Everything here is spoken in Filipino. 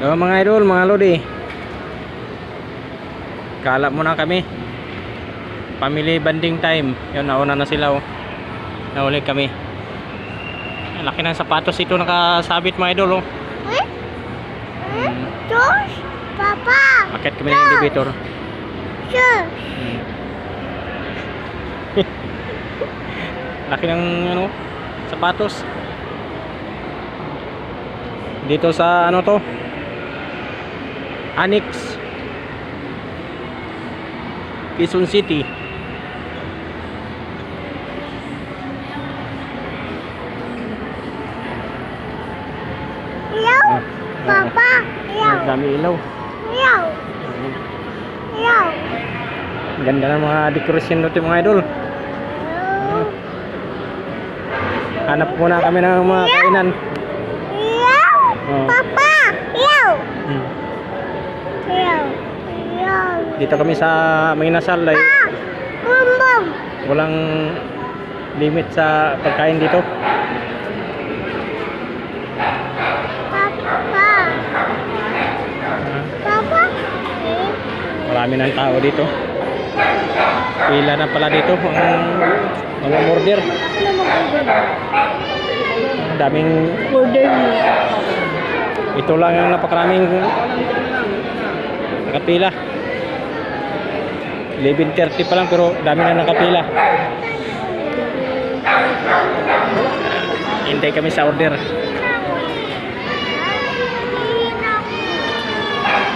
Mga idol, mga lodi, kala muna kami family bonding time. Yun, nauna na sila, oh. Nahuli kami. Laki ng sapatos ito nakasabit, mga idol, oh. Josh, Papa. Akit kami ng elevator. Josh. Laki ng ano, sapatos. Dito sa ano to, Annex, Quezon City. Ilaw, Papa. Ilaw. Dami ilaw. Ilaw. Ilaw. Ganda ng mga decoration dito, mga idol. Hanap muna kami ng mga kainan. Ilaw. Oh. Papa. Ilaw. Ilaw. Ilaw. Dito kami sa Maynasal ay Bumbong. walang limit sa pagkain dito. Papa. Papa. Marami ng tao dito. Pila na pala dito ang mga order. Daming Order mo. ito lang ang napakaraming nakapila. 11:30 pa lang pero dami na nakapila. Hintay kami sa order.